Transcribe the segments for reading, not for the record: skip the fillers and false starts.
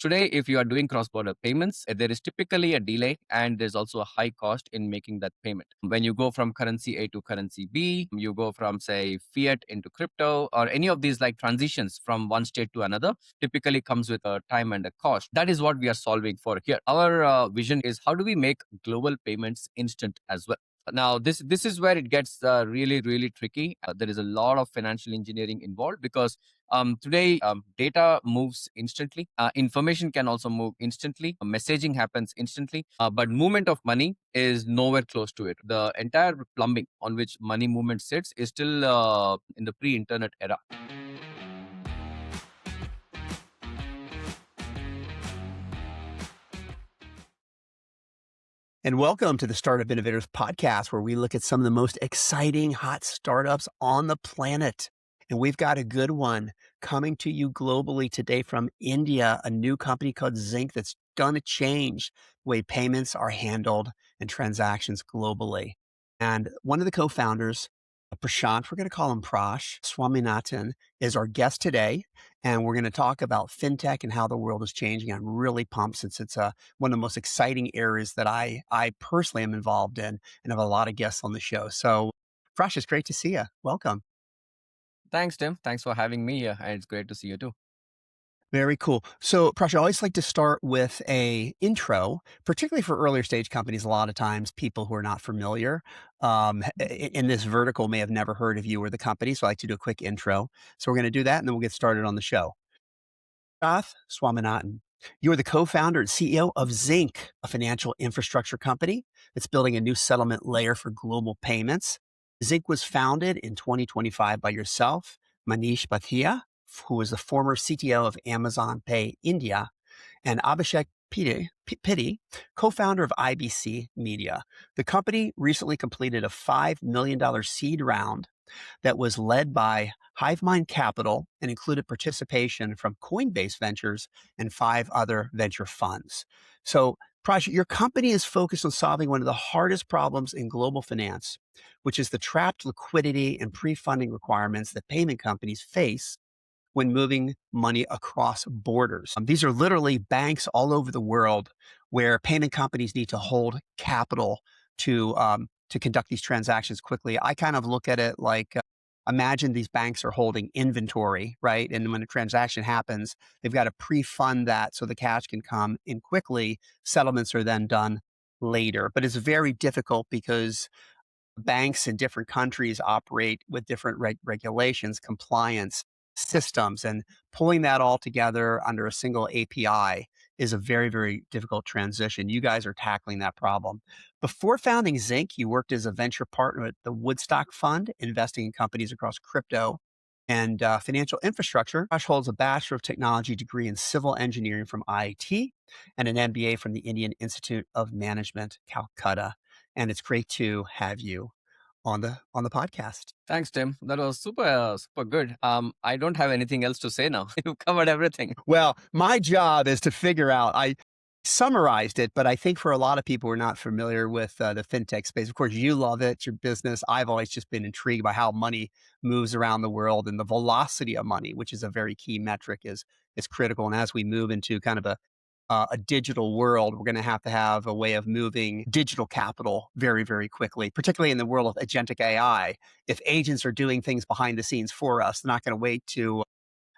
Today, if you are doing cross-border payments, there is typically a delay and there's also a high cost in making that payment. When you go from currency A to currency B, you go from, say, fiat into crypto, or any of these like transitions from one state to another, typically comes with a time and a cost. That is what we are solving for here. Our vision is how do we make global payments instant as well? Now, this is where it gets really tricky. There is a lot of financial engineering involved because today data moves instantly. Information can also move instantly. Messaging happens instantly, but movement of money is nowhere close to it. The entire plumbing on which money movement sits is still in the pre-internet era. And welcome to the Startup Innovators podcast, where we look at some of the most exciting hot startups on the planet. And we've got a good one coming to you globally today from India, a new company called Zynk that's going to change the way payments are handled and transactions globally. And one of the co-founders, Prashanth, we're going to call him Swaminathan, is our guest today. And we're going to talk about fintech and how the world is changing. I'm really pumped since it's one of the most exciting areas that I personally am involved in and have a lot of guests on the show. So, Prash, it's great to see you. Welcome. Thanks, Tim. Thanks for having me here, and it's great to see you too. Very cool. So, Prash, I always like to start with a intro, particularly for earlier stage companies. A lot of times, people who are not familiar in this vertical may have never heard of you or the company. So, I like to do a quick intro. So, we're going to do that, and then we'll get started on the show. Prashanth Swaminathan, you're the co-founder and CEO of Zynk, a financial infrastructure company that's building a new settlement layer for global payments. Zynk was founded in 2025 by yourself, Manish Bhatia, who was the former CTO of Amazon Pay India, and Abhishek Pitti, co-founder of IBC Media. The company recently completed a $5 million seed round that was led by HiveMind Capital and included participation from Coinbase Ventures and 5 other venture funds. So, Praj, your company is focused on solving one of the hardest problems in global finance, which is the trapped liquidity and pre-funding requirements that payment companies face when moving money across borders. These are literally banks all over the world where payment companies need to hold capital to conduct these transactions quickly. I kind of look at it like imagine these banks are holding inventory, right? And when a transaction happens, they've got to pre-fund that so the cash can come in quickly. Settlements are then done later. But it's very difficult because banks in different countries operate with different regulations, compliance systems, and pulling that all together under a single API is a very difficult transition. You guys are tackling that problem. Before founding Zynk, you worked as a venture partner at the Woodstock Fund, investing in companies across crypto and financial infrastructure. Josh holds a Bachelor of Technology degree in Civil Engineering from IIT and an MBA from the Indian Institute of Management, Calcutta. And it's great to have you on the podcast. Thanks, Tim. That was super good. I don't have anything else to say now. You covered everything. Well, my job is to figure out, I summarized it, but I think for a lot of people who are not familiar with the fintech space, of course, you love it, it's your business. I've always just been intrigued by how money moves around the world, and the velocity of money, which is a very key metric, is critical. And as we move into kind of a digital world, we're going to have a way of moving digital capital very quickly, particularly in the world of agentic AI. If agents are doing things behind the scenes for us, they're not going to wait to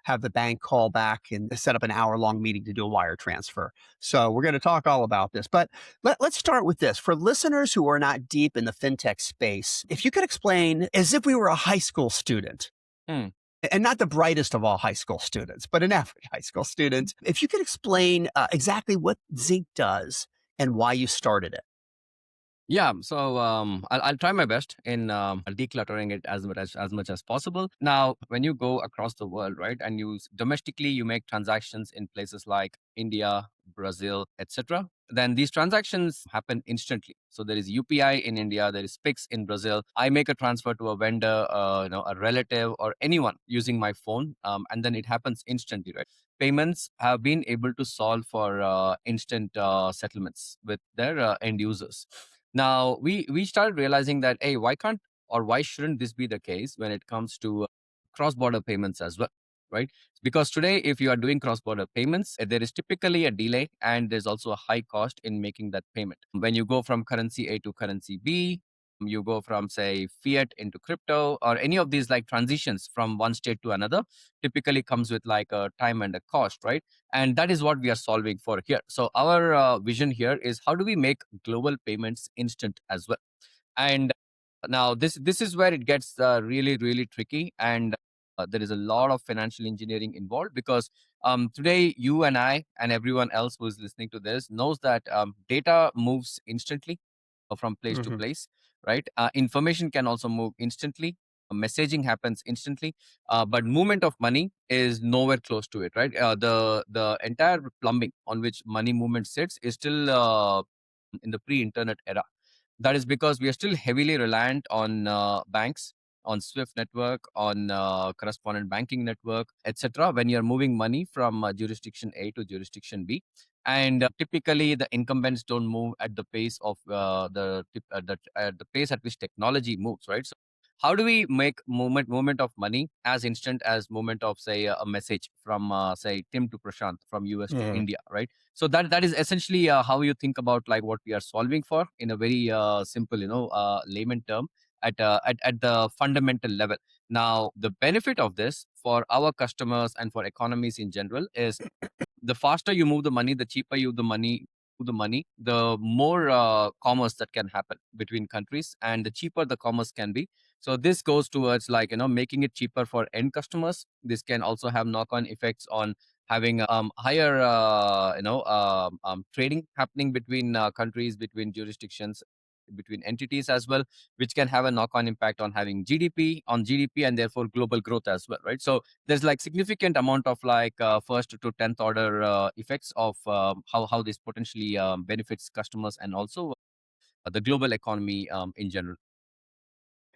have the bank call back and set up an hour-long meeting to do a wire transfer. So we're going to talk all about this. But let's start with this. For listeners who are not deep in the fintech space, if you could explain, as if we were a high school student, and not the brightest of all high school students, but an average high school student, if you could explain exactly what Zynk does and why you started it. Yeah, so I'll try my best in decluttering it as much as possible. Now, when you go across the world, right, and domestically you make transactions in places like India, Brazil, etc., then these transactions happen instantly. So there is UPI in India, there is Pix in Brazil. I make a transfer to a vendor, a relative, or anyone using my phone, and then it happens instantly, right? Payments have been able to solve for instant settlements with their end users. Now, we started realizing that, hey, why shouldn't this be the case when it comes to cross-border payments as well? right? Because today, if you are doing cross-border payments, there is typically a delay and there's also a high cost in making that payment. When you go from currency A to currency B, you go from say fiat into crypto or any of these like transitions from one state to another typically comes with like a time and a cost, right? And that is what we are solving for here. So our vision here is how do we make global payments instant as well. And now this is where it gets really tricky, and there is a lot of financial engineering involved because today you and I and everyone else who is listening to this knows that data moves instantly from place to Mhm. place, right? Information can also move instantly. Messaging happens instantly, but movement of money is nowhere close to it, right? The entire plumbing on which money movement sits is still in the pre-internet era. That is because we are still heavily reliant on banks, on Swift network, on correspondent banking network, etc. When you're moving money from jurisdiction A to jurisdiction B, and typically the incumbents don't move at the pace of the pace at which technology moves, right? So how do we make movement of money as instant as movement of say a message from say Tim to Prashanth from US to Mhm. India, right? So that is essentially how you think about like what we are solving for in a very simple, layman term at the fundamental level. Now, the benefit of this for our customers and for economies in general is the faster you move the money, the cheaper you the money, the more commerce that can happen between countries, and the cheaper the commerce can be. So this goes towards like making it cheaper for end customers. This can also have knock-on effects on having higher trading happening between countries, between jurisdictions, between entities as well, which can have a knock-on impact on having GDP and therefore global growth as well, right? So there's like significant amount of like first to 10th order effects of how this potentially benefits customers and also the global economy in general.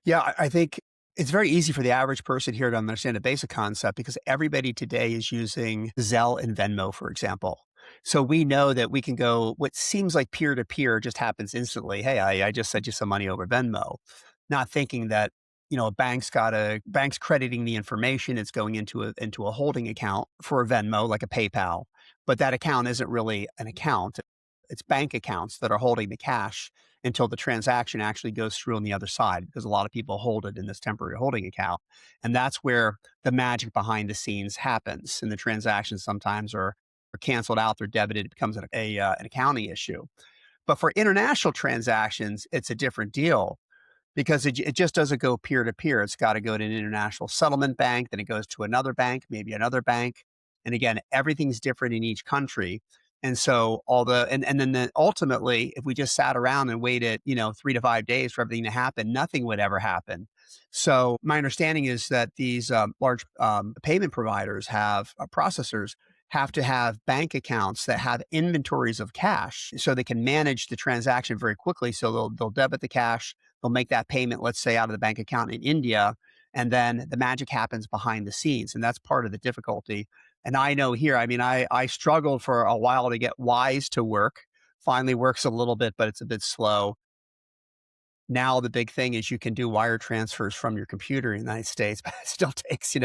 Yeah, I think it's very easy for the average person here to understand a basic concept because everybody today is using Zelle and Venmo, for example. So we know that we can go what seems like peer to peer just happens instantly. Hey, I just sent you some money over Venmo, not thinking that a bank's crediting the information. It's going into a holding account for a Venmo, like a PayPal, but that account isn't really an account. It's bank accounts that are holding the cash until the transaction actually goes through on the other side because a lot of people hold it in this temporary holding account. And that's where the magic behind the scenes happens. And the transactions sometimes are canceled out, they're debited, it becomes an accounting issue. But for international transactions, it's a different deal because it just doesn't go peer to peer. It's got to go to an international settlement bank, then it goes to another bank, maybe another bank. And again, everything's different in each country. And so and then ultimately, if we just sat around and waited, 3 to 5 days for everything to happen, nothing would ever happen. So my understanding is that these large payment providers processors have to have bank accounts that have inventories of cash so they can manage the transaction very quickly. So they'll debit the cash, they'll make that payment, let's say, out of the bank account in India, and then the magic happens behind the scenes. And that's part of the difficulty. And I know here, I mean, I struggled for a while to get Wise to work. Finally works a little bit, but it's a bit slow. Now the big thing is you can do wire transfers from your computer in the United States, but it still takes,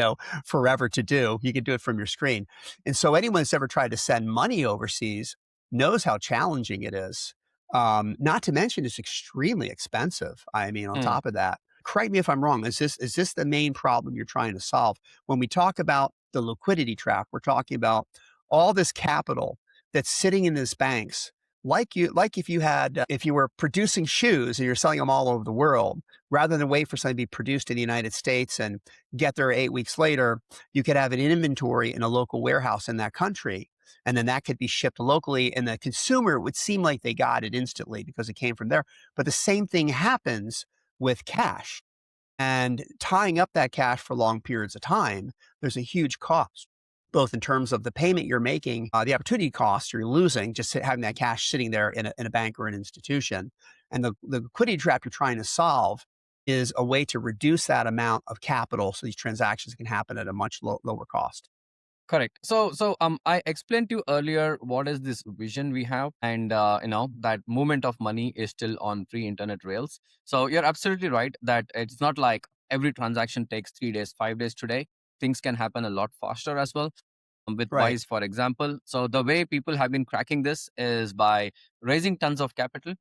forever to do. You can do it from your screen. And so anyone that's ever tried to send money overseas knows how challenging it is. Not to mention it's extremely expensive. I mean, on Hmm. top of that, correct me if I'm wrong. Is this the main problem you're trying to solve? When we talk about the liquidity trap, we're talking about all this capital that's sitting in these banks like if you were producing shoes and you're selling them all over the world, rather than wait for something to be produced in the United States and get there 8 weeks later, you could have an inventory in a local warehouse in that country. And then that could be shipped locally. And the consumer would seem like they got it instantly because it came from there. But the same thing happens with cash. And tying up that cash for long periods of time, there's a huge cost, both in terms of the payment you're making, the opportunity cost you're losing just having that cash sitting there in a bank or an institution. And the liquidity trap you're trying to solve is a way to reduce that amount of capital so these transactions can happen at a much lower cost. Correct. So I explained to you earlier what is this vision we have, and that movement of money is still on pre-internet rails. So you're absolutely right that it's not like every transaction takes 3 days, 5 days today. things can happen a lot faster as well with Right. Wise, for example. So the way people have been cracking this is by raising tons of capital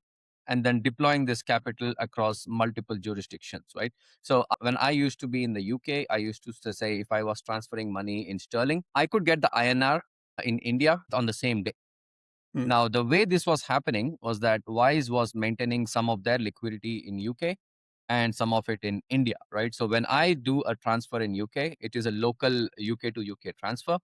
and then deploying this capital across multiple jurisdictions, right? So when I used to be in the UK, I used to say if I was transferring money in sterling, I could get the INR in India on the same day. Mm, Now, the way this was happening was that Wise was maintaining some of their liquidity in UK and some of it in India, right? So when I do a transfer in UK, it is a local UK to UK transfer.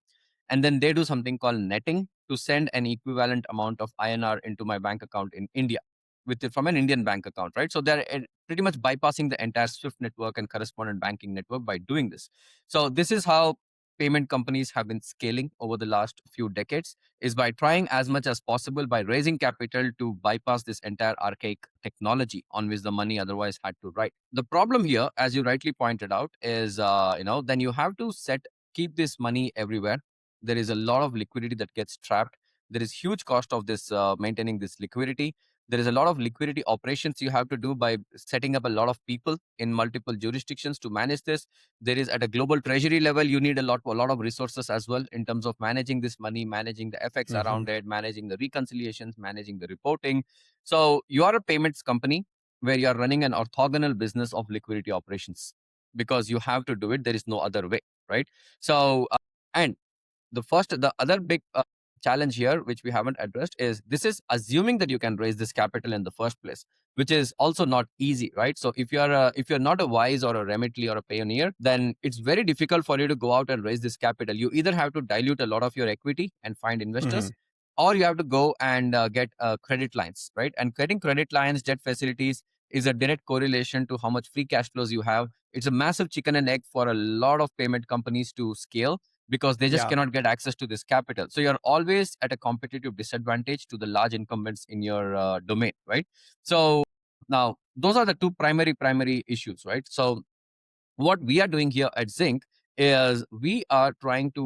And then they do something called netting to send an equivalent amount of INR into my bank account in India with it from an Indian bank account, right? So they're pretty much bypassing the entire SWIFT network and correspondent banking network by doing this. So this is how payment companies have been scaling over the last few decades, is by trying as much as possible by raising capital to bypass this entire archaic technology on which the money otherwise had to ride. The problem here, as you rightly pointed out, is then you have to keep this money everywhere. There is a lot of liquidity that gets trapped. There is huge cost of this maintaining this liquidity. There is a lot of liquidity operations you have to do by setting up a lot of people in multiple jurisdictions to manage this. There is at a global treasury level, you need a lot of resources as well in terms of managing this money, managing the effects mhm. around it, managing the reconciliations, managing the reporting. So you are a payments company where you are running an orthogonal business of liquidity operations because you have to do it. There is no other way, right? So and the other big challenge here which we haven't addressed is this is assuming that you can raise this capital in the first place, which is also not easy, right? So if you're not a Wise or a Remitly or a Payoneer, then it's very difficult for you to go out and raise this capital. You either have to dilute a lot of your equity and find investors, Mhm. or you have to go and get credit lines, right? And getting credit lines, debt facilities is a direct correlation to how much free cash flows you have. It's a massive chicken and egg for a lot of payment companies to scale because they just Yeah. cannot get access to this capital. So you're always at a competitive disadvantage to the large incumbents in your domain, right? So now those are the two primary issues, right? So what we are doing here at Zynk is we are trying to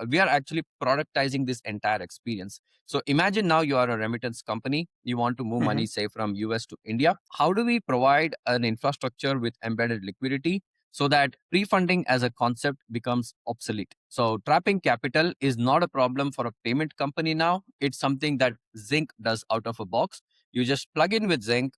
we are actually productizing this entire experience. So imagine now you are a remittance company, you want to move money Mhm. say from US to India. How do we provide an infrastructure with embedded liquidity so that pre-funding as a concept becomes obsolete? So trapping capital is not a problem for a payment company now. It's something that Zynk does out of a box. You just plug in with Zynk,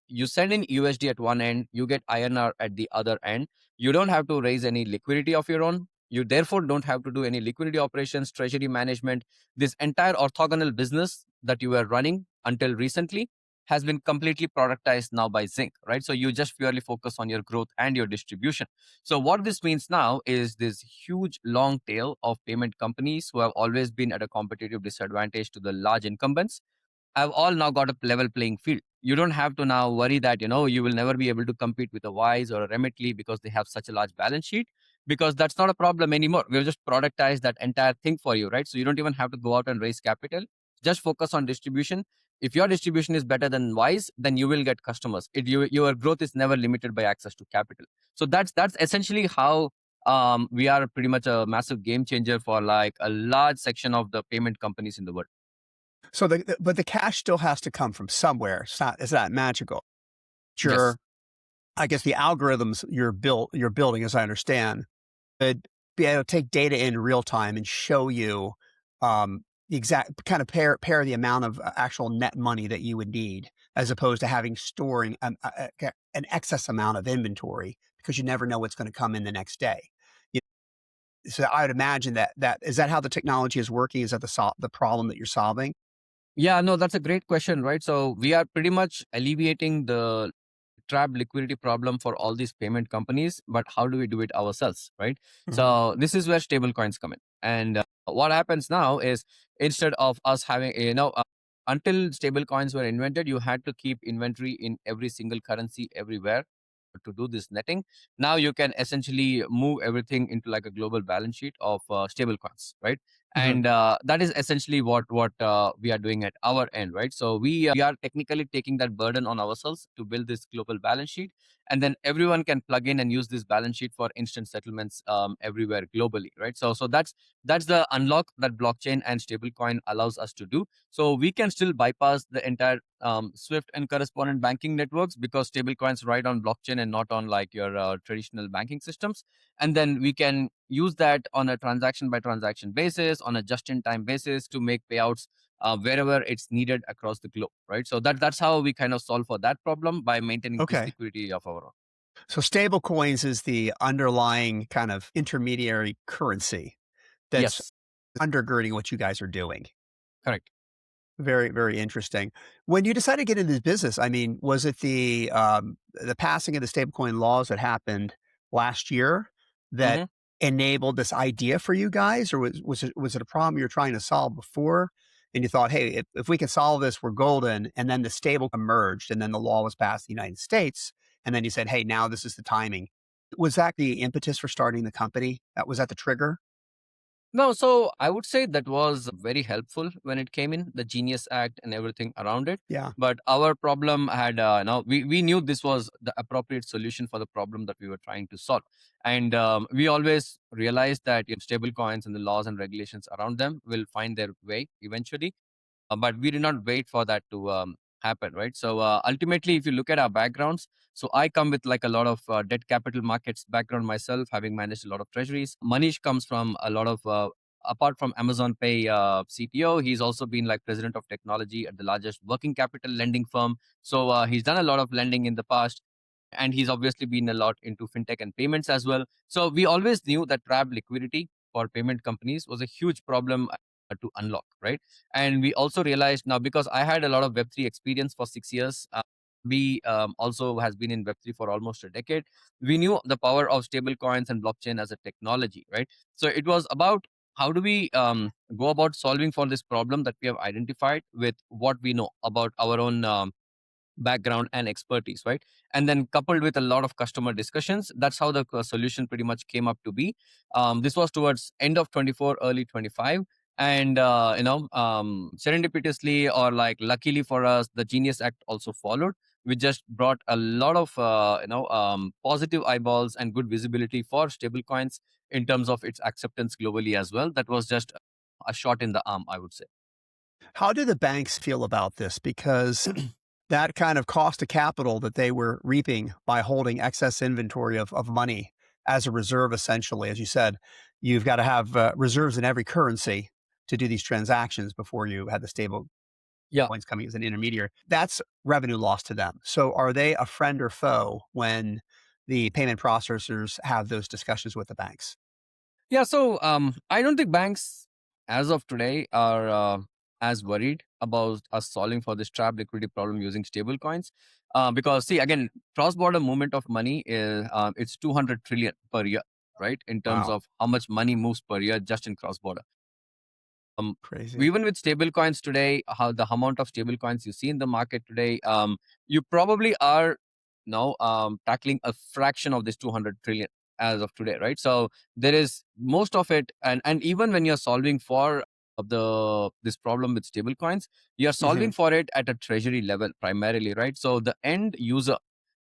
you send in USD at one end, you get INR at the other end. You don't have to raise any liquidity of your own. You therefore don't have to do any liquidity operations, treasury management. This entire orthogonal business that you were running until recently has been completely productized now by Zynk, right? So you just purely focus on your growth and your distribution. So what this means now is this huge long tail of payment companies who have always been at a competitive disadvantage to the large incumbents have all now got a level playing field. You don't have to now worry that you will never be able to compete with a Wise or a Remitly because they have such a large balance sheet, because that's not a problem anymore. We've just productized that entire thing for you, right? So you don't even have to go out and raise capital. Just focus on distribution. If your distribution is better than Wise, then you will get customers. Your growth is never limited by access to capital. So that's essentially how we are pretty much a massive game changer for like a large section of the payment companies in the world. So but the cash still has to come from somewhere. It's not magical. Yes. Sure. I guess the algorithms you're building, as I understand, could be able to take data in real time and show you, the exact kind of pair the amount of actual net money that you would need, as opposed to having storing an excess amount of inventory because you never know what's going to come in the next day. You So I would imagine that is that how the technology is working? Is that the problem that you're solving? Yeah, no, that's a great question, right? So we are pretty much alleviating the trapped liquidity problem for all these payment companies, but how do we do it ourselves, right? Mhm. So this is where stablecoins come in. And what happens now is instead of us having, until stablecoins were invented, you had to keep inventory in every single currency everywhere to do this netting. Now you can essentially move everything into like a global balance sheet of stablecoins, right? Mhm. And that is essentially what we are doing at our end, right? So we are technically taking that burden on ourselves to build this global balance sheet, and then everyone can plug in and use this balance sheet for instant settlements everywhere globally, right? So that's the unlock that blockchain and stablecoin allows us to do. So we can still bypass the entire Swift and correspondent banking networks, because stablecoins ride on blockchain and not on like your traditional banking systems. And then we can use that on a transaction by transaction basis, on a just in time basis, to make payouts wherever it's needed across the globe, right? So that's how we kind of solve for that problem by maintaining this Okay. liquidity of our own. So stable coins is the underlying kind of intermediary currency that's Yes, undergirding what you guys are doing. correct. Very, very interesting. When you decided to get into this business, I mean, was it the passing of the stablecoin laws that happened last year that Hmm. enabled this idea for you guys, or was it a problem you were trying to solve before, and you thought, hey, if we can solve this, we're golden, and then the stable emerged, and then the law was passed in the United States, and then you said, hey, now this is the timing. Was that the impetus for starting the company? That was that the trigger? No, so I would say that was very helpful when it came in, the Genius Act and everything around it. Yeah. But our problem had, now we knew this was the appropriate solution for the problem that we were trying to solve. And we always realized that stable coins and the laws and regulations around them will find their way eventually. But we did not wait for that to happen, right? So ultimately, if you look at our backgrounds, so I come with like a lot of debt capital markets background myself, having managed a lot of treasuries. Manish comes from a lot of apart from Amazon Pay CTO, he's also been like president of technology at the largest working capital lending firm. So he's done a lot of lending in the past, and he's obviously been a lot into fintech and payments as well. So we always knew that trapped liquidity for payment companies was a huge problem to unlock, right? And we also realized now, because I had a lot of Web3 experience for 6 years. We also has been in Web3 for almost a decade. We knew the power of stable coins and blockchain as a technology, right? So it was about how do we go about solving for this problem that we have identified with what we know about our own background and expertise, right? And then coupled with a lot of customer discussions, that's how the solution pretty much came up to be. This was towards end of 24, early 25. And serendipitously, or like luckily for us, the Genius Act also followed. We just brought a lot of positive eyeballs and good visibility for stablecoins in terms of its acceptance globally as well. That was just a shot in the arm, I would say. How do the banks feel about this? Because that kind of cost of capital that they were reaping by holding excess inventory of money as a reserve, essentially, as you said, you've got to have reserves in every currency to do these transactions before you had the stable Yeah. coins coming as an intermediary. That's revenue loss to them. So are they a friend or foe when the payment processors have those discussions with the banks? Yeah, so I don't think banks, as of today, are as worried about us solving for this trap liquidity problem using stable coins. Because, see, again, cross-border movement of money is it's 200 trillion per year, right? In terms Wow, of how much money moves per year just in cross-border. Um, crazy. Even with stable coins today, how the amount of stable coins you see in the market today, you probably are now tackling a fraction of this 200 trillion as of today, right? So there is most of it, and even when you're solving for this problem with stable coins, you're Hmm. solving for it at a treasury level primarily, right? So the end user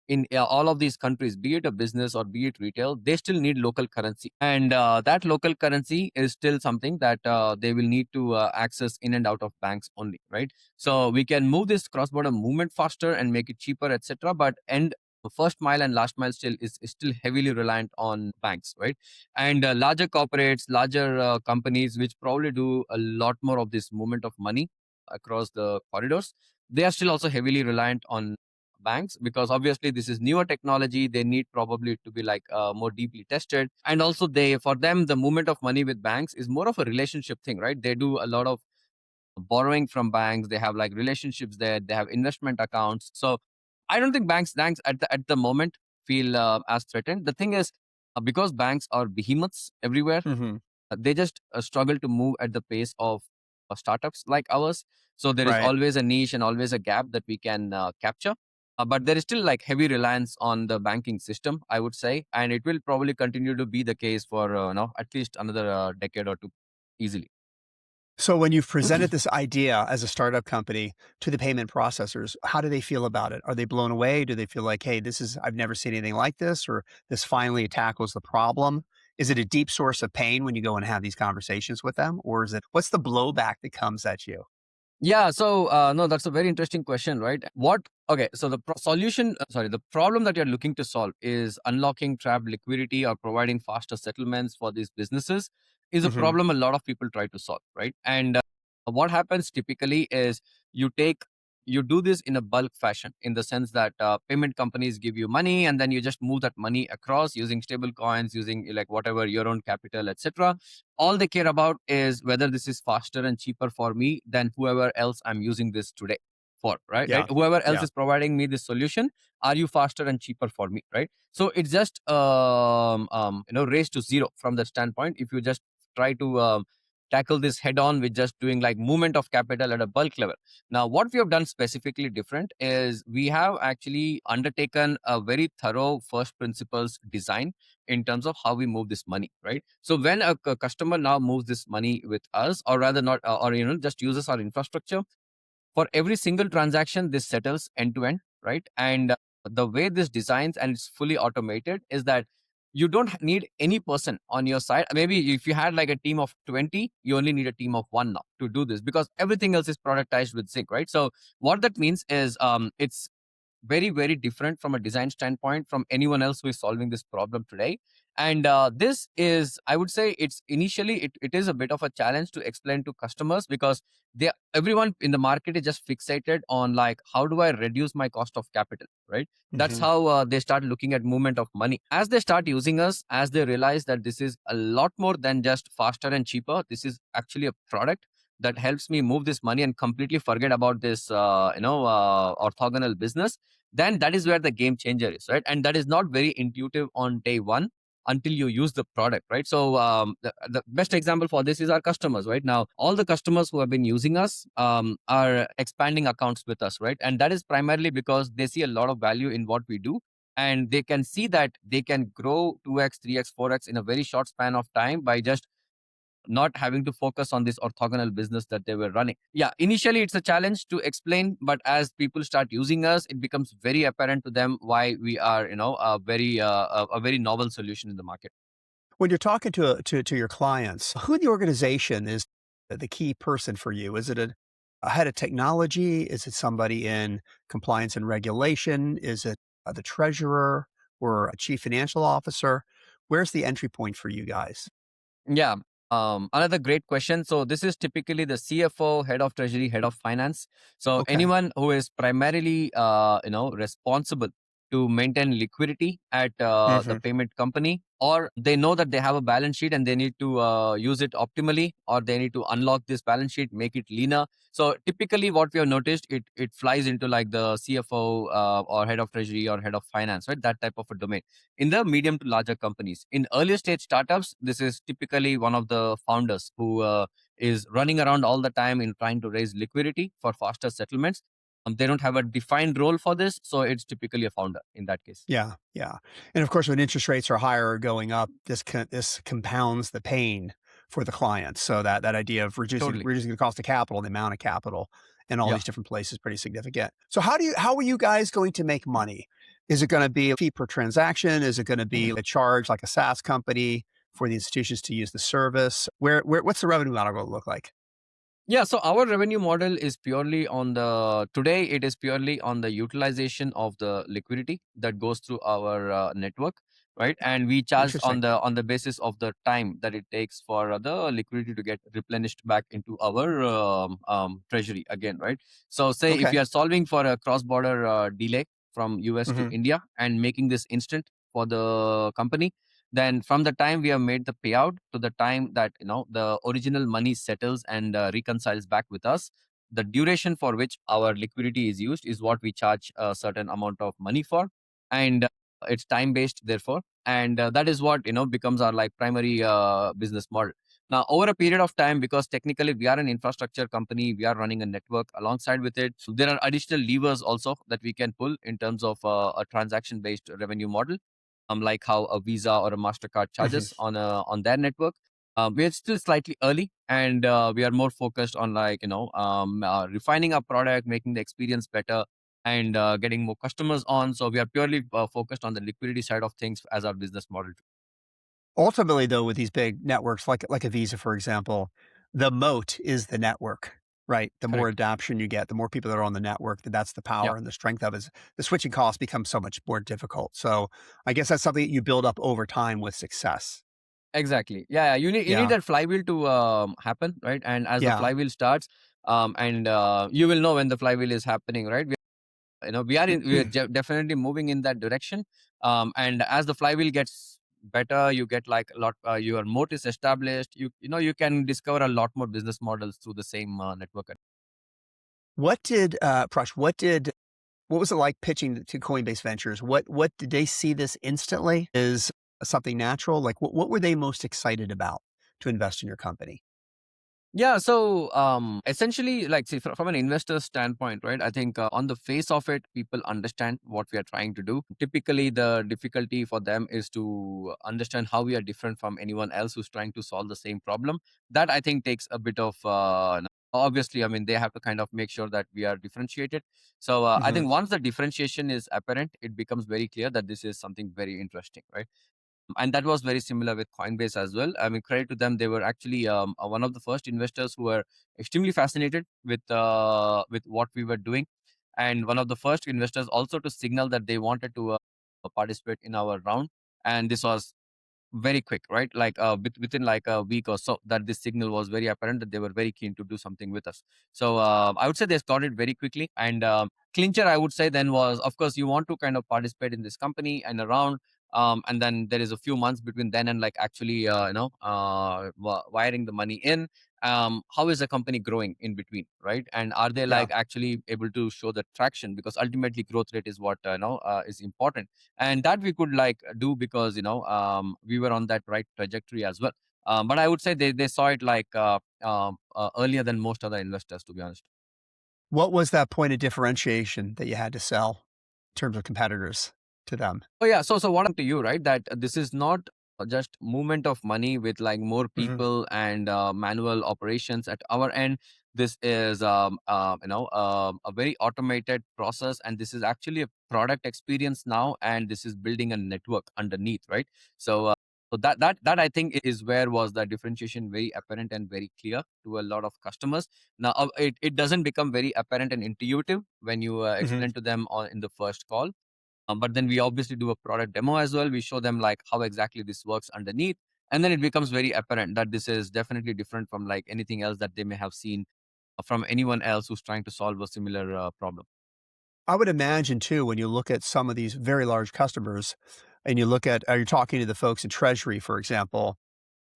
in all of these countries, be it a business or be it retail, they still need local currency. And that local currency is still something that they will need to access in and out of banks only, right? So we can move this cross border movement faster and make it cheaper, etc. But end first mile and last mile still is still heavily reliant on banks, right? And larger corporates, larger companies, which probably do a lot more of this movement of money across the corridors, they are still also heavily reliant on banks, because obviously this is newer technology. They need probably to be like more deeply tested, and also they, for them, the movement of money with banks is more of a relationship thing, right? They do a lot of borrowing from banks. They have like relationships there, they have investment accounts. So I don't think banks at the moment feel as threatened. The thing is, because banks are behemoths everywhere, Hmm. they just struggle to move at the pace of startups like ours. So there is Right. always a niche and always a gap that we can capture. But there is still like heavy reliance on the banking system, I would say, and it will probably continue to be the case for at least another decade or two, easily. So when you've presented this idea as a startup company to the payment processors, how do they feel about it? Are they blown away? Do they feel like, hey, I've never seen anything like this, or this finally tackles the problem? Is it a deep source of pain when you go and have these conversations with them? Or what's the blowback that comes at you? Yeah, so no, that's a very interesting question, right? Okay, so the problem that you're looking to solve is unlocking trapped liquidity or providing faster settlements for these businesses is a Hmm. problem a lot of people try to solve, right? And what happens typically is you take you do this in a bulk fashion in the sense that payment companies give you money and then you just move that money across using stable coins, using like whatever your own capital, etc. All they care about is whether this is faster and cheaper for me than whoever else I'm using this today for, right? Yeah. Whoever else Yeah. is providing me this solution, are you faster and cheaper for me, right? So it's just race to zero from that standpoint. If you just try to tackle this head on with just doing like movement of capital at a bulk level. Now, what we have done specifically different is we have actually undertaken a very thorough first principles design in terms of how we move this money, right? So when a customer now moves this money with us, or rather not, or just uses our infrastructure, for every single transaction, this settles end to end, right? And the way this designs and it's fully automated is that you don't need any person on your side. Maybe if you had like a team of 20, you only need a team of one now to do this because everything else is productized with Zinc, right? So what that means is it's very, very different from a design standpoint from anyone else who is solving this problem today. And this is, I would say, it is a bit of a challenge to explain to customers because everyone in the market is just fixated on like how do I reduce my cost of capital, right? That's Hmm. how they start looking at movement of money. As they start using us, as they realize that this is a lot more than just faster and cheaper, this is actually a product that helps me move this money and completely forget about this orthogonal business, then that is where the game changer is, right? And that is not very intuitive on day one until you use the product, right? So the best example for this is our customers, right? Now, all the customers who have been using us are expanding accounts with us, right? And that is primarily because they see a lot of value in what we do. And they can see that they can grow 2x, 3x, 4x in a very short span of time by just not having to focus on this orthogonal business that they were running. Yeah, initially it's a challenge to explain, but as people start using us, it becomes very apparent to them why we are, a very novel solution in the market. When you're talking to your clients, who in the organization is the key person for you? Is it a head of technology? Is it somebody in compliance and regulation? Is it the treasurer or a chief financial officer? Where's the entry point for you guys? Yeah. Another great question. So this is typically the CFO, head of treasury, head of finance. So Okay. anyone who is primarily, responsible to maintain liquidity at the Hmm. payment company, or they know that they have a balance sheet and they need to use it optimally, or they need to unlock this balance sheet, make it leaner. So typically, what we have noticed, it flies into like the CFO or head of treasury or head of finance, right? That type of a domain in the medium to larger companies. In earlier stage startups, this is typically one of the founders who is running around all the time in trying to raise liquidity for faster settlements. They don't have a defined role for this, so it's typically a founder in that case. Yeah, yeah. And of course, when interest rates are higher or going up, this compounds the pain for the client. So that idea of Totally. reducing the cost of capital, the amount of capital in all Yeah. these different places is pretty significant. So how are you guys going to make money? Is it going to be a fee per transaction? Is it going to be a charge like a SaaS company for the institutions to use the service? What's the revenue model going to look like? Yeah, so our revenue model is purely on today it is purely on the utilization of the liquidity that goes through our network, right? And we charge Interesting. on the basis of the time that it takes for the liquidity to get replenished back into our treasury again, right? So say if Okay. you are solving for a cross-border delay from US to Hmm. India and making this instant for the company, then from the time we have made the payout to the time that the original money settles and reconciles back with us, the duration for which our liquidity is used is what we charge a certain amount of money for. And it's time based therefore, and that is what becomes our like primary business model. Now over a period of time, because technically we are an infrastructure company, we are running a network alongside with it, so there are additional levers also that we can pull in terms of a transaction based revenue model, like how a Visa or a Mastercard Hmm. charges on their network. We're still slightly early, and we are more focused on like refining our product, making the experience better, and getting more customers on. So we are purely focused on the liquidity side of things as our business model. Ultimately, though, with these big networks like a Visa, for example, the moat is the network, right? The more Correct. adoption you get, the more people that are on the network, that's the Yeah. power and the strength of it. The switching costs become so much more difficult. So I guess that's something that you build up over time with success. Exactly. Yeah, yeah. You need Yeah. that flywheel to happen, right? And as the Yeah. flywheel starts, and you will know when the flywheel is happening, right? We are definitely moving in that direction. And as the flywheel gets better, you get like a lot. Your moat is established. You can discover a lot more business models through the same network. What did Prash, what was it like pitching to Coinbase Ventures? What did they see this instantly? Is something natural? Like what were they most excited about to invest in your company? Yeah, so essentially, like, see, from an investor standpoint, right? I think on the face of it, people understand what we are trying to do. Typically, the difficulty for them is to understand how we are different from anyone else who's trying to solve the same problem. That I think takes a bit of obviously, I mean, they have to kind of make sure that we are differentiated. So I Mhm. think once the differentiation is apparent, it becomes very clear that this is something very interesting, right? And that was very similar with Coinbase as well. I mean, credit to them, they were actually one of the first investors who were extremely fascinated with what we were doing, and one of the first investors also to signal that they wanted to participate in our round. And this was very quick, right? Like within like a week or so, that this signal was very apparent that they were very keen to do something with us. So I would say they started very quickly. And clincher, I would say then was, of course, you want to kind of participate in this company and around. And then there is a few months between then and like actually, wiring the money in. How is the company growing in between, right? And are they Yeah. like actually able to show the traction? Because ultimately, growth rate is what is important, and that we could like do because we were on that right trajectory as well. But I would say they saw it like earlier than most other investors, to be honest. What was that point of differentiation that you had to sell in terms of competitors to them? Oh yeah. So what I'm to you, right? That this is not just movement of money with like more Mhm. people and manual operations at our end. This is a very automated process, and this is actually a product experience now, and this is building a network underneath, right? So. So that I think is where was the differentiation very apparent and very clear to a lot of customers. Now it doesn't become very apparent and intuitive when you Mhm. explain to them in the first call, but then we obviously do a product demo as well. We show them like how exactly this works underneath. And then it becomes very apparent that this is definitely different from like anything else that they may have seen from anyone else who's trying to solve a similar problem. I would imagine too, when you look at some of these very large customers and you look at, you're talking to the folks in treasury, for example,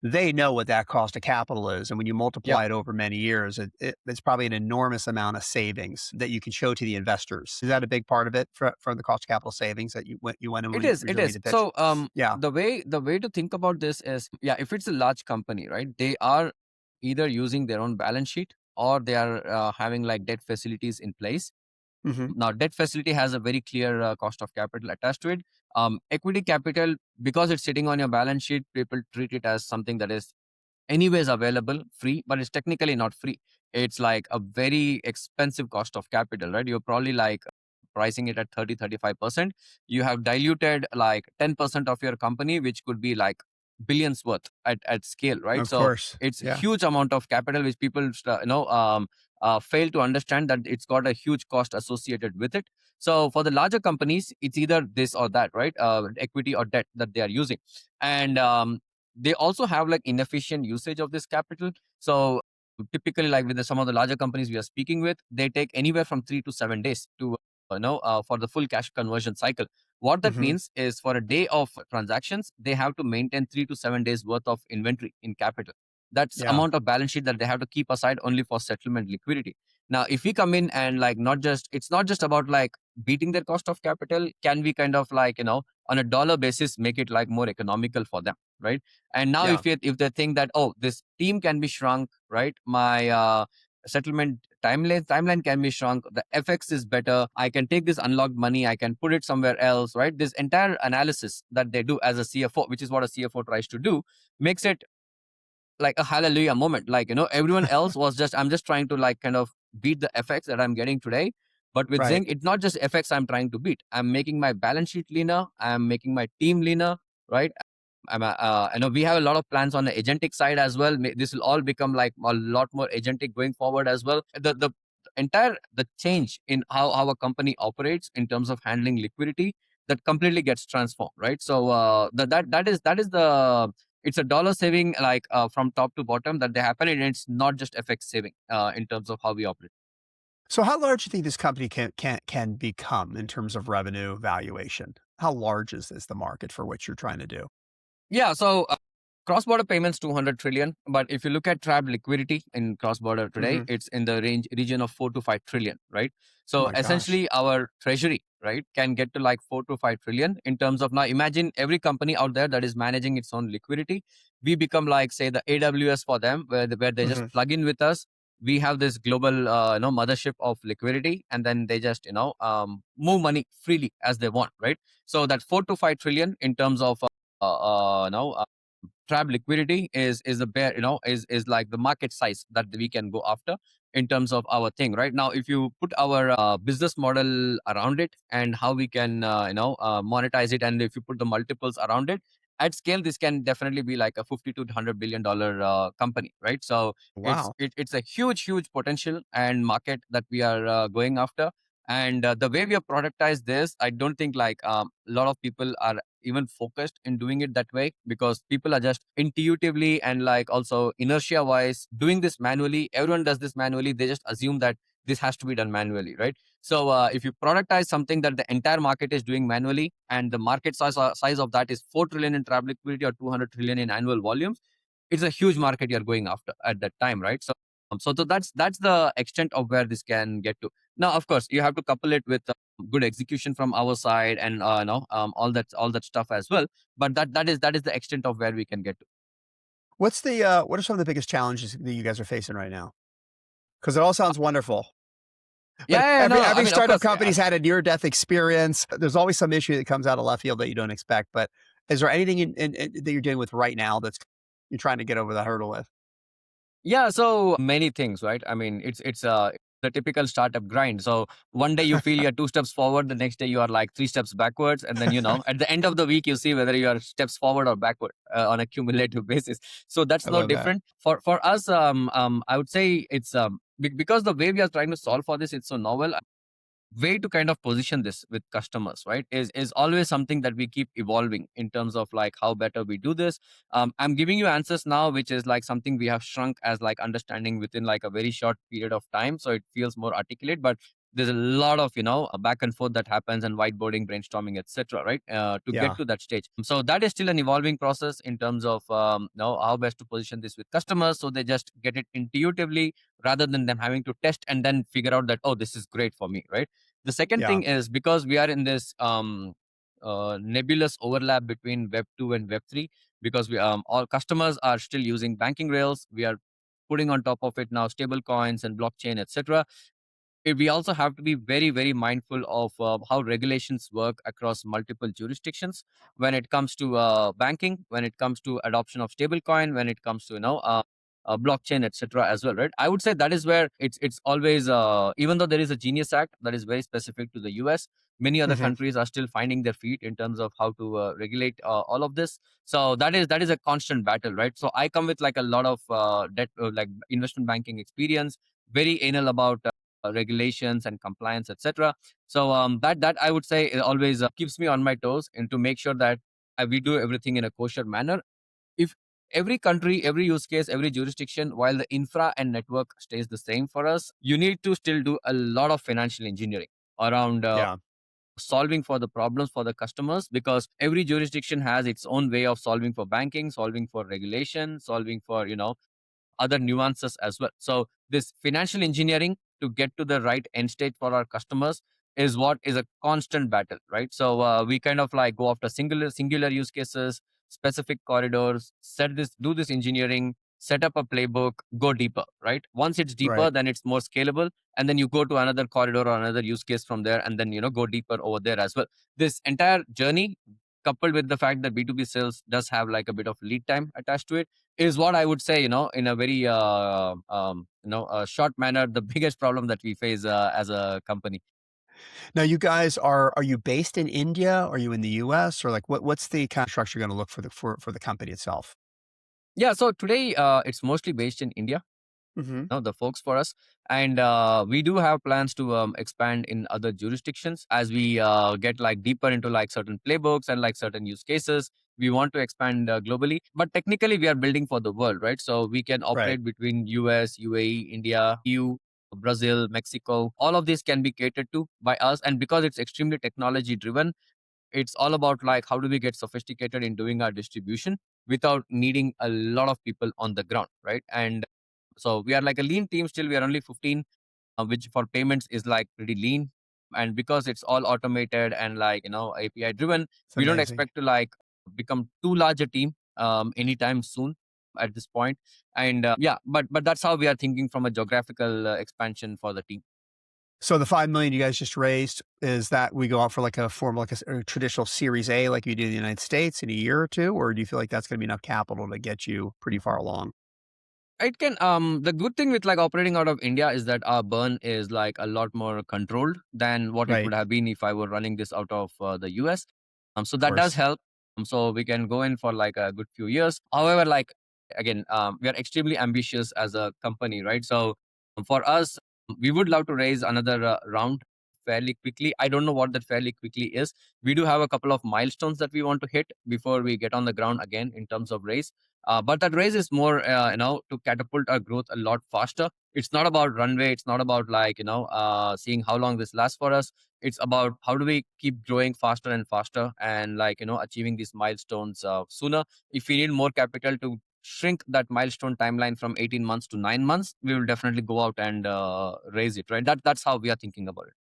they know what that cost of capital is. And when you Yeah, multiply it over many years, it's probably an enormous amount of savings that you can show to the investors. Is that a big part of it for the cost of capital savings that you went in it when is. you're It doing is. the pitch? So Yeah. the way to think about this is, yeah, if it's a large company, right, they are either using their own balance sheet or they are having like debt facilities in place. Hmm. Now, debt facility has a very clear cost of capital attached to it. Equity capital, because it's sitting on your balance sheet, people treat it as something that is anyways available free, but it's technically not free. It's like a very expensive cost of capital, right? You're probably like pricing it at 30-35%. You have diluted like 10% of your company, which could be like billions worth at scale, right? Of So course. it's Yeah. huge amount of capital which people fail to understand that it's got a huge cost associated with it. So for the larger companies, it's either this or that, right? Equity or debt that they are using. And they also have like inefficient usage of this capital. So typically, like with some of the larger companies we are speaking with, they take anywhere from 3 to 7 days to for the full cash conversion cycle. What that Hmm. means is for a day of transactions, they have to maintain 3 to 7 days worth of inventory in capital. That's Yeah. amount of balance sheet that they have to keep aside only for settlement liquidity. Now, if we come in and like it's not just about like beating their cost of capital. Can we kind of like on a dollar basis make it like more economical for them, right? And now Yeah. if they think that, oh, this team can be shrunk, right? My settlement timeline can be shrunk. The FX is better. I can take this unlocked money. I can put it somewhere else, right? This entire analysis that they do as a CFO, which is what a CFO tries to do, makes it like a hallelujah moment. Like, everyone else was just, I'm just trying to like kind of beat the effects that I'm getting today. But with Right. Zynk, it's not just effects I'm trying to beat. I'm making my balance sheet leaner. I'm making my team leaner, right? I know we have a lot of plans on the agentic side as well. This will all become like a lot more agentic going forward as well. The change in how a company operates in terms of handling liquidity, that completely gets transformed, right? So that is the it's a dollar saving, like from top to bottom, that they happen, and it's not just FX saving in terms of how we operate. So how large do you think this company can become in terms of revenue valuation? How large is this, the market for what you're trying to do? Yeah, so cross-border payments 200 trillion, but if you look at trapped liquidity in cross-border today, Mhm. it's in the region of 4 to 5 trillion, right? Oh So my gosh. essentially our treasury, right, can get to like 4 to 5 trillion in terms of, now imagine every company out there that is managing its own liquidity. We become like, say, the AWS for them, where they just Mhm. plug in with us. We have this global mothership of liquidity, and then they just move money freely as they want, right? So that 4 to 5 trillion in terms of now trap liquidity is the bare, is like the market size that we can go after in terms of our thing right now. If you put our business model around it, and how we can monetize it, and if you put the multiples around it at scale, this can definitely be like a 50 to 100 billion dollar company, right? So Wow. it's a huge potential and market that we are going after. And the way we have productized this, I don't think like a lot of people are even focused in doing it that way, because people are just intuitively and like also inertia wise doing this manually. Everyone does this manually. They just assume that this has to be done manually, right? So if you productize something that the entire market is doing manually, and the market size of that is 4 trillion in trap liquidity or 200 trillion in annual volumes, it's a huge market you're going after at that time, right? So that's the extent of where this can get to. Now, of course, you have to couple it with good execution from our side, and all that stuff as well. But that is the extent of where we can get to. What are some of the biggest challenges that you guys are facing right now? Because it all sounds wonderful, but Yeah, every no, I every mean, of startup course, yeah. company's had a near-death experience. There's always some issue that comes out of left field that you don't expect, but is there anything that you're dealing with right now that's you're trying to get over the hurdle with? Yeah, so many things, right? I mean, it's the typical startup grind. So one day you feel you're 2 steps forward, the next day you are like 3 steps backwards, and then at the end of the week you see whether you are steps forward or backward on a cumulative basis. So that's I no love that. different for us. I would say it's because the way we are trying to solve for this, it's so novel. Way to kind of position this with customers, right, is always something that we keep evolving in terms of like how better we do this. I'm giving you answers now, which is like something we have shrunk as like understanding within like a very short period of time, so it feels more articulate. But there's a lot of back and forth that happens, and whiteboarding, brainstorming, etc., right, to get Yeah. to that stage. So that is still an evolving process in terms of how best to position this with customers, so they just get it intuitively, rather than them having to test and then figure out that, oh, this is great for me, right? The second Yeah. thing is, because we are in this nebulous overlap between Web 2 and Web 3, because we all customers are still using banking rails. We are putting on top of it now stable coins and blockchain, etc. We also have to be very mindful of how regulations work across multiple jurisdictions when it comes to banking, when it comes to adoption of stablecoin, when it comes to blockchain, etc. as well, right? I would say that is where it's always even though there is a Genius Act that is very specific to the US, many other Mhm. countries are still finding their feet in terms of how to regulate all of this. So that is a constant battle, right? So I come with like a lot of debt like investment banking experience, very anal about regulations and compliance, etc. So that I would say it always keeps me on my toes, and to make sure that we do everything in a kosher manner. If every country, every use case, every jurisdiction, while the infra and network stays the same for us, you need to still do a lot of financial engineering around Yeah. solving for the problems for the customers, because every jurisdiction has its own way of solving for banking, solving for regulation, solving for other nuances as well. So this financial engineering to get to the right end state for our customers is what is a constant battle, right? So we kind of like go after singular use cases, specific corridors, do this engineering, set up a playbook, go deeper, right? Once it's deeper, Right. then it's more scalable, and then you go to another corridor or another use case from there, and then go deeper over there as well. This entire journey coupled with the fact that B2B sales does have like a bit of lead time attached to it, is what I would say, in a very a short manner, the biggest problem that we face as a company. Now you guys are you based in India? Are you in the US? Or like what's the kind of structure gonna look for the company itself? Yeah, so today it's mostly based in India, Mhm. the folks for us, and we do have plans to expand in other jurisdictions as we get like deeper into like certain playbooks and like certain use cases. We want to expand globally, but technically we are building for the world, right? So we can Right. operate between US, UAE, India, EU, Brazil, Mexico. All of this can be catered to by us, and because it's extremely technology driven, it's all about like how do we get sophisticated in doing our distribution without needing a lot of people on the ground, right? And so we are like a lean team still. We are only 15, which for payments is like pretty lean. And because it's all automated and like, API driven, It's we don't amazing. expect to like become too large a team anytime soon at this point. And yeah, but that's how we are thinking from a geographical expansion for the team. So the 5,000,000 you guys just raised, is that we go out for like a formal, like a traditional Series A like you do in the United States in a year or 2? Or do you feel like that's gonna be enough capital to get you pretty far along? It can the good thing with like operating out of India is that our burn is like a lot more controlled than what it Right. would have been if I were running this out of the US. So Of that does course. help. So we can go in for like a good few years. However, like again, we are extremely ambitious as a company, right? So for us, we would love to raise another round fairly quickly. I don't know what that fairly quickly is. We do have a couple of milestones that we want to hit before we get on the ground again in terms of raise. But that raise is more, to catapult our growth a lot faster. It's not about runway. It's not about like, seeing how long this lasts for us. It's about how do we keep growing faster and faster and like, achieving these milestones sooner. If we need more capital to shrink that milestone timeline from 18 months to 9 months, we will definitely go out and raise it, right? That's how we are thinking about it.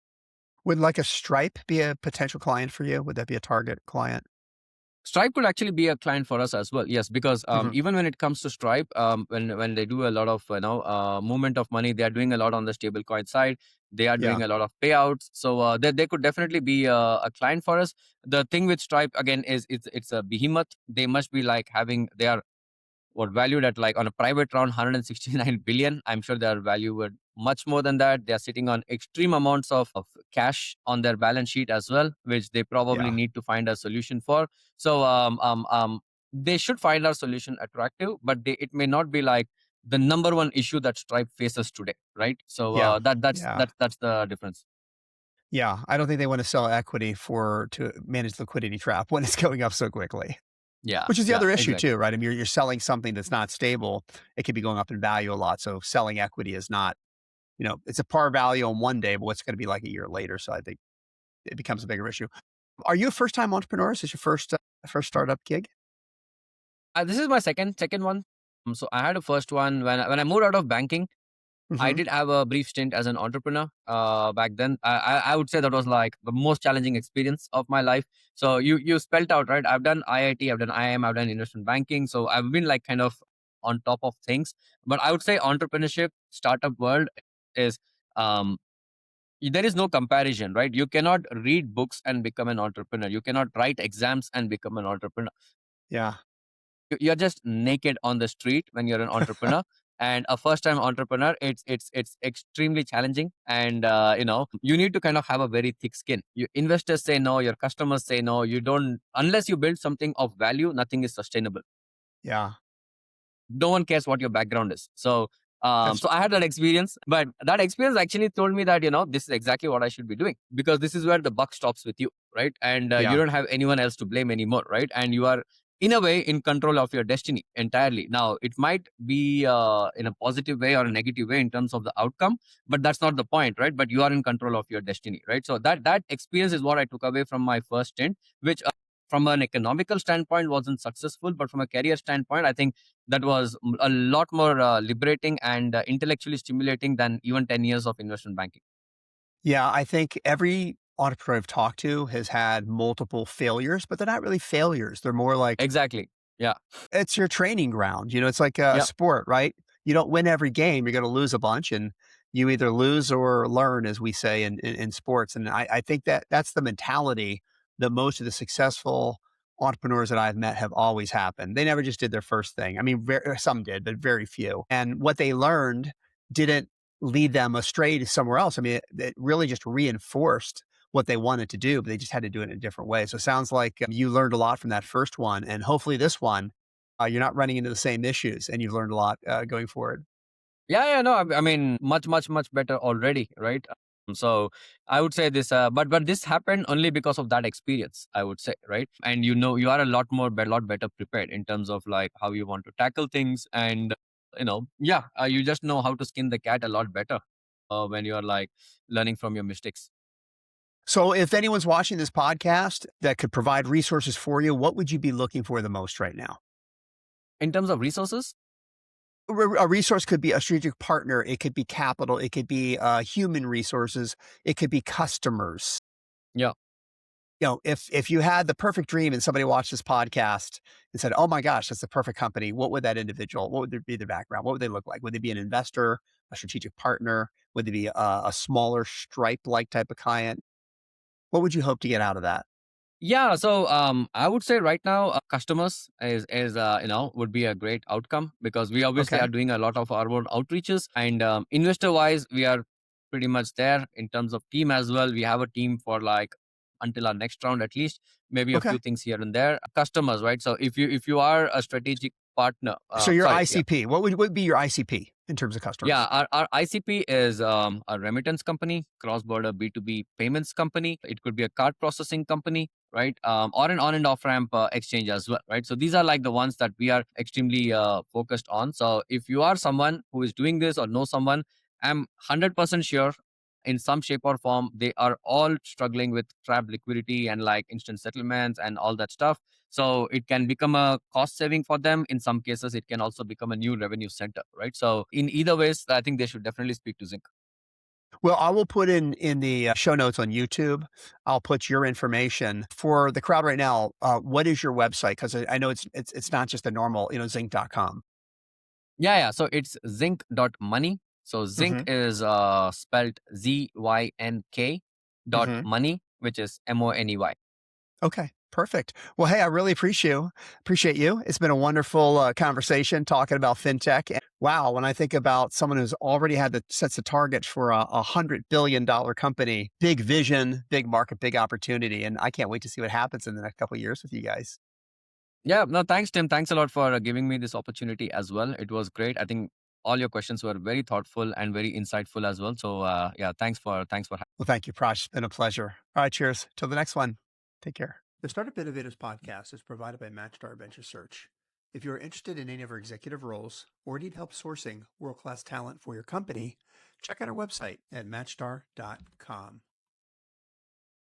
Would like a Stripe be a potential client for you? Would that be a target client? Stripe could actually be a client for us as well. Yes, because Mhm. even when it comes to Stripe, when they do a lot of movement of money, they are doing a lot on the stablecoin side. They are Yeah. doing a lot of payouts, so they could definitely be a client for us. The thing with Stripe again is it's a behemoth. They must be like having they are what valued at like on a private round 169 billion. I'm sure they are valued much more than that. They are sitting on extreme amounts of cash on their balance sheet as well, which they probably Yeah. need to find a solution for. So they should find our solution attractive, but it may not be like the number one issue that Stripe faces today, right? So Yeah. that's Yeah. that's the difference. Yeah. I don't think they wanna sell equity to manage liquidity trap when it's going up so quickly. Yeah, Which is the yeah, other issue exactly. too, right? I mean, you're selling something that's not stable. It could be going up in value a lot. So selling equity is not, it's a par value on one day, but what's gonna be like a year later. So I think it becomes a bigger issue. Are you a first time entrepreneur? Is this your first startup gig? This is my second one. So I had a first one when I moved out of banking. I Mhm. did have a brief stint as an entrepreneur back then. I would say that was like the most challenging experience of my life. So you spelt out right. I've done IIT, I've done IIM, I've done investment banking. So I've been like kind of on top of things. But I would say entrepreneurship, startup world is um, there is no comparison, right? You cannot read books and become an entrepreneur. You cannot write exams and become an entrepreneur. Yeah. You're just naked on the street when you're an entrepreneur, and a first time entrepreneur, it's extremely challenging, and you need to kind of have a very thick skin. Your investors say no, your customers say no. You don't, unless you build something of value, nothing is sustainable. Yeah. No one cares what your background is. So That's so I had that experience, but that experience actually told me that this is exactly what I should be doing, because this is where the buck stops with you, right? And you yeah. don't have anyone else to blame anymore, right? And you are in a way in control of your destiny entirely. Now it might be in a positive way or a negative way in terms of the outcome, but that's not the point, right? But you are in control of your destiny, right? So that experience is what I took away from my first stint, which from an economical standpoint wasn't successful, but from a career standpoint, I think that was a lot more liberating and intellectually stimulating than even 10 years of investment banking. Yeah, I think every entrepreneur I've talked to has had multiple failures, but they're not really failures. They're more like Exactly. Yeah. it's your training ground. It's like a Yeah. sport, right? You don't win every game. You're going to lose a bunch, and you either lose or learn, as we say in sports. And I think that that's the mentality that most of the successful entrepreneurs that I've met have always happened. They never just did their first thing. I mean, some did, but very few. And what they learned didn't lead them astray to somewhere else. I mean, it really just reinforced what they wanted to do, but they just had to do it in a different way. So it sounds like you learned a lot from that first one. And hopefully this one, you're not running into the same issues and you've learned a lot going forward. Yeah, no, I mean, much better already, right? So I would say this, but this happened only because of that experience, I would say, right? And you are a lot better prepared in terms of like how you want to tackle things, and yeah, you just know how to skin the cat a lot better when you are like learning from your mistakes. So if anyone's watching this podcast that could provide resources for you, what would you be looking for the most right now? In terms of resources, A resource could be a strategic partner. It could be capital. It could be human resources. It could be customers. yeah. If you had the perfect dream and somebody watched this podcast and said, "Oh my gosh, that's the perfect company," what would that individual? What would be their background? What would they look like? Would they be an investor, a strategic partner? Would they be a smaller Stripe-like type of client? What would you hope to get out of that? Yeah, so I would say right now customers is would be a great outcome because we obviously are Okay. doing a lot of our own outreaches, and investor wise we are pretty much there in terms of team as well. We have a team for like until our next round at least, maybe a few Okay. things here and there. Customers, right? So if you are a strategic partner, So your sorry, yeah. ICP, what would be your ICP in terms of Yeah, customers? our ICP is a remittance company, cross-border B2B payments company. It could be a card processing company, right? Or an on and off ramp exchange as well, right? So these are like the ones that we are extremely focused on. So if you are someone who is doing this or know someone, I'm 100% sure in some shape or form, they are all struggling with trapped liquidity and like instant settlements and all that stuff. So it can become a cost saving for them. In some cases, it can also become a new revenue center, right? So in either ways, I think they should definitely speak to Zinc. Well, I will put in the show notes on YouTube. I'll put your information for the crowd right now. What is your website? Because I know it's not just the normal, zinc.com. Yeah. So it's zinc.money. So Zinc Mm-hmm. is spelled ZYNK dot Mm-hmm. money, which is MONEY. Okay, perfect. Well, hey, I really appreciate you. It's been a wonderful conversation talking about fintech. And wow, when I think about someone who's already had the sets of targets for $100 billion company, big vision, big market, big opportunity, and I can't wait to see what happens in the next couple of years with you guys. Yeah, no, thanks, Tim. Thanks a lot for giving me this opportunity as well. It was great. I think all your questions were very thoughtful and very insightful as well. So yeah, thanks for Well, thank you, Prash. It's been a pleasure. All right, cheers. Till the next one. Take care. The Startup Innovators podcast is provided by MatchStar Venture Search. If you are interested in any of our executive roles or need help sourcing world-class talent for your company, check out our website at matchstar.com.